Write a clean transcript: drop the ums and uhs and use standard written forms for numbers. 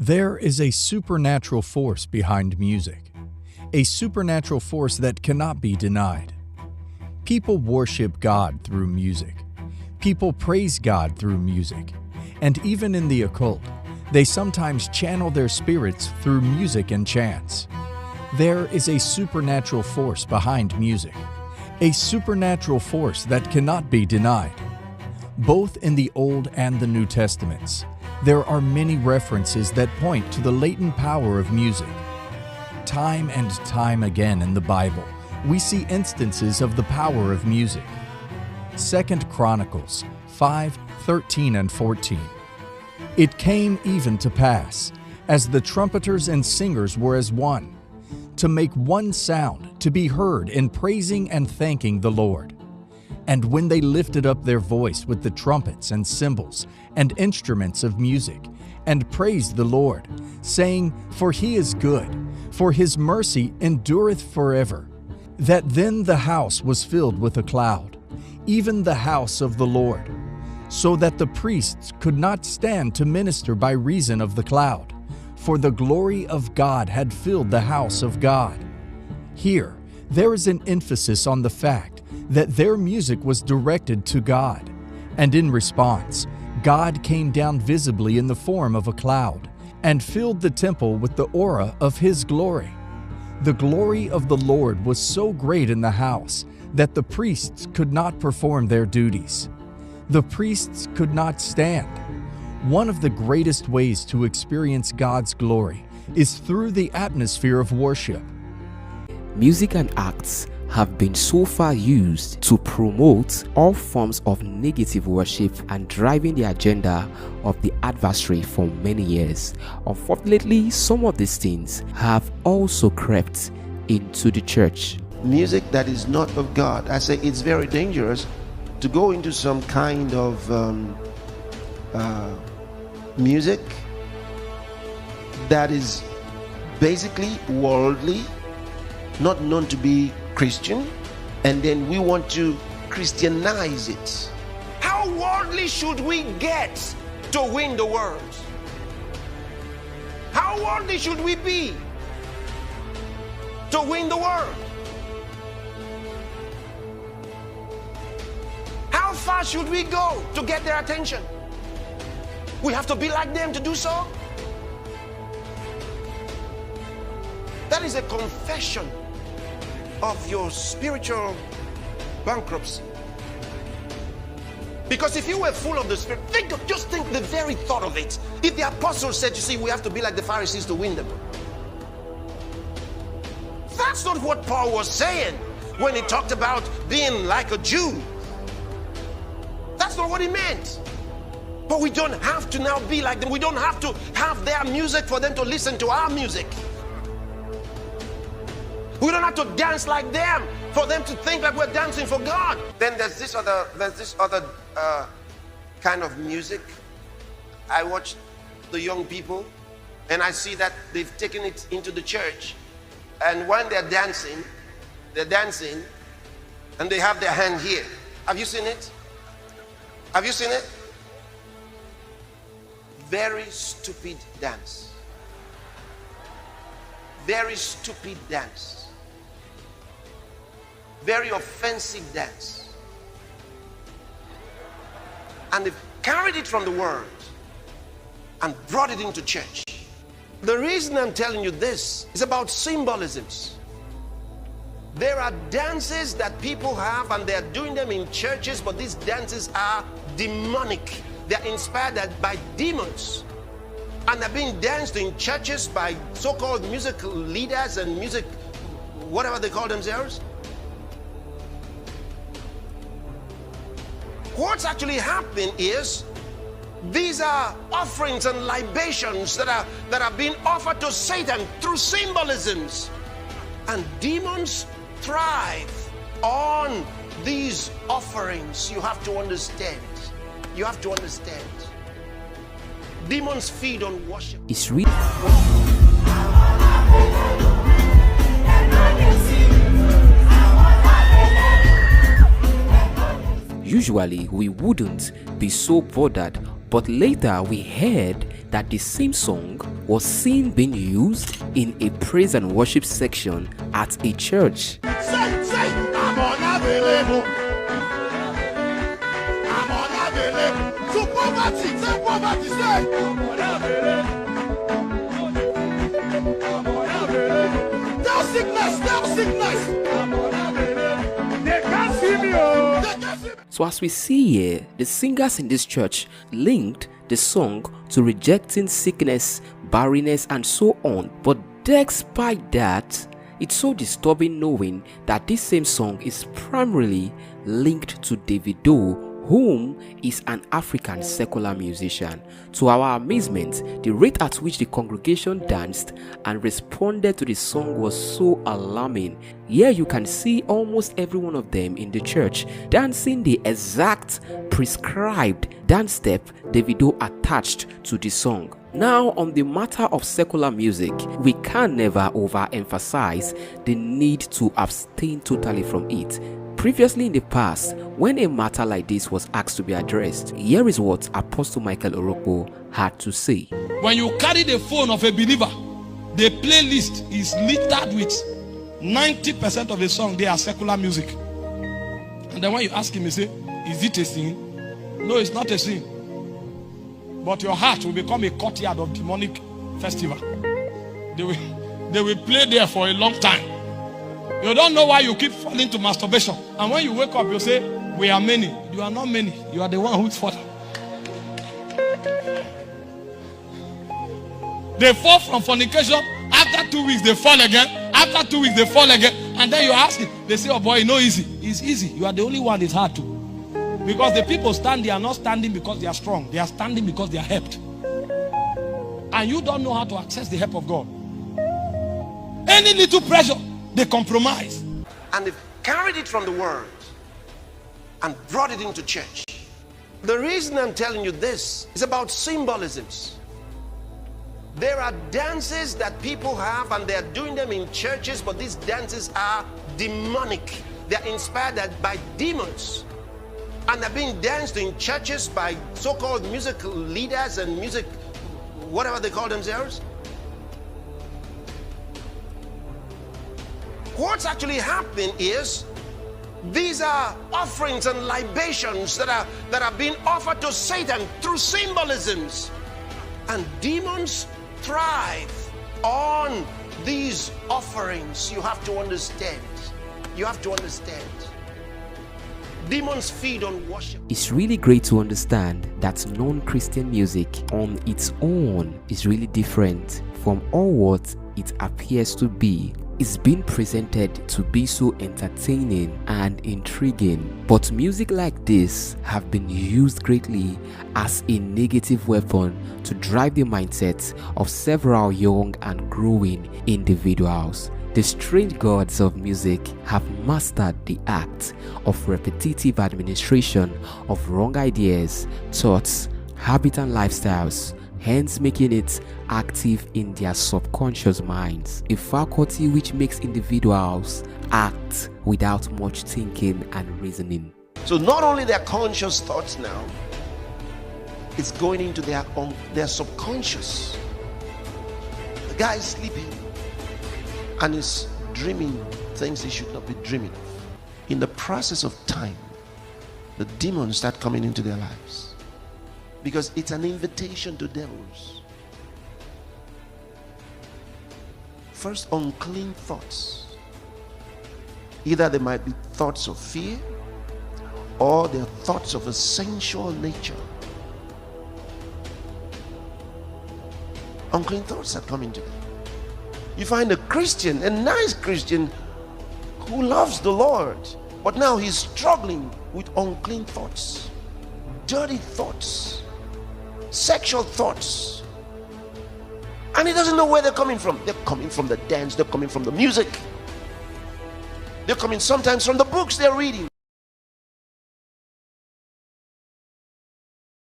There is a supernatural force behind music, a supernatural force that cannot be denied. People worship God through music. People praise God through music. And even in the occult, they sometimes channel their spirits through music and chants. There is a supernatural force behind music, a supernatural force that cannot be denied. Both in the Old and the New Testaments, there are many references that point to the latent power of music. Time and time again in the Bible, we see instances of the power of music. 2 Chronicles 5:13 and 14. It came even to pass, as the trumpeters and singers were as one, to make one sound to be heard in praising and thanking the Lord. And when they lifted up their voice with the trumpets and cymbals and instruments of music, and praised the Lord, saying, For he is good, for his mercy endureth forever, that then the house was filled with a cloud, even the house of the Lord, so that the priests could not stand to minister by reason of the cloud, for the glory of God had filled the house of God. Here, there is an emphasis on the fact that their music was directed to God, and in response, God came down visibly in the form of a cloud and filled the temple with the aura of His glory. The glory of the Lord was so great in the house that the priests could not perform their duties. The priests could not stand. One of the greatest ways to experience God's glory is through the atmosphere of worship. Music and acts have been so far used to promote all forms of negative worship and driving the agenda of the adversary for many years. Unfortunately, some of these things have also crept into the church. Music that is not of God, I say it's very dangerous to go into some kind of music that is basically worldly, not known to be Christian, and then we want to Christianize it. How worldly should we get to win the world? How worldly should we be to win the world? How far should we go to get their attention? We have to be like them to do so? That is a confession of your spiritual bankruptcy. Because if you were full of the Spirit, just think the very thought of it. If the apostles said, you see, we have to be like the Pharisees to win them. That's not what Paul was saying when he talked about being like a Jew. That's not what he meant. But we don't have to now be like them. We don't have to have their music for them to listen to our music. We don't have to dance like them for them to think that we're dancing for God. Then there's this other kind of music. I watch the young people and I see that they've taken it into the church. And when they're dancing and they have their hand here. Have you seen it? Have you seen it? Very stupid dance. Very stupid dance. Very offensive dance. And they've carried it from the world and brought it into church. The reason I'm telling you this is about symbolisms. There are dances that people have and they're doing them in churches, but these dances are demonic. They're inspired by demons. And they're being danced in churches by so-called musical leaders and music, whatever they call themselves. What's actually happening is these are offerings and libations that are being offered to Satan through symbolisms. And demons thrive on these offerings. You have to understand. You have to understand. Demons feed on worship. It's really usually we wouldn't be so bothered, but later we heard that the same song was seen being used in a praise and worship section at a church. Say, I'm unavailable. I'm unavailable. To poverty, say poverty, say. I'm unavailable. I'm unavailable. Tell sickness. I'm unavailable. They can't see me, oh. They can't see me. So as we see here, the singers in this church linked the song to rejecting sickness, barrenness, and so on. But despite that, it's so disturbing knowing that this same song is primarily linked to Davido, whom is an African secular musician. To our amazement, the rate at which the congregation danced and responded to the song was so alarming. Here you can see almost every one of them in the church dancing the exact prescribed dance step Davido attached to the song. Now, on the matter of secular music, we can never overemphasize the need to abstain totally from it. Previously in the past, when a matter like this was asked to be addressed, here is what Apostle Michael Orokpo had to say. When you carry the phone of a believer, the playlist is littered with 90% of the song, they are secular music. And then when you ask him, he say, is it a sin? No, it's not a sin. But your heart will become a courtyard of demonic festival. They will play there for a long time. You don't know why you keep falling to masturbation. And when you wake up, you say, we are many. You are not many. You are the one who's falling. They fall from fornication. After 2 weeks, they fall again. After 2 weeks, they fall again. And then you ask it. They say, oh boy, you know easy. It's easy. You are the only one it's hard to. Because the people stand, they are not standing because they are strong. They are standing because they are helped. And you don't know how to access the help of God. Any little pressure, they compromise. And they've carried it from the world and brought it into church. The reason I'm telling you this is about symbolisms. There are dances that people have and they're doing them in churches, but these dances are demonic. They're inspired by demons. And they're being danced in churches by so-called musical leaders and music, whatever they call themselves. What's actually happening is these are offerings and libations that are being offered to Satan through symbolisms. And demons thrive on these offerings. You have to understand. You have to understand. Demons feed on worship. It's really great to understand that non-Christian music on its own is really different from all what it appears to be. It's been presented to be so entertaining and intriguing, but music like this have been used greatly as a negative weapon to drive the mindset of several young and growing individuals. The strange gods of music have mastered the act of repetitive administration of wrong ideas, thoughts, habits and lifestyles, hence making it active in their subconscious minds, a faculty which makes individuals act without much thinking and reasoning. So not only their conscious thoughts now, it's going into their subconscious. The guy is sleeping and is dreaming things he should not be dreaming of. In the process of time, the demons start coming into their lives because it's an invitation to devils. First, unclean thoughts. Either they might be thoughts of fear or they're thoughts of a sensual nature. Unclean thoughts that come into them. You find a Christian, a nice Christian who loves the Lord, but now he's struggling with unclean thoughts, dirty thoughts, sexual thoughts, and he doesn't know where they're coming from. They're coming from the dance, they're coming from the music, they're coming sometimes from the books they're reading.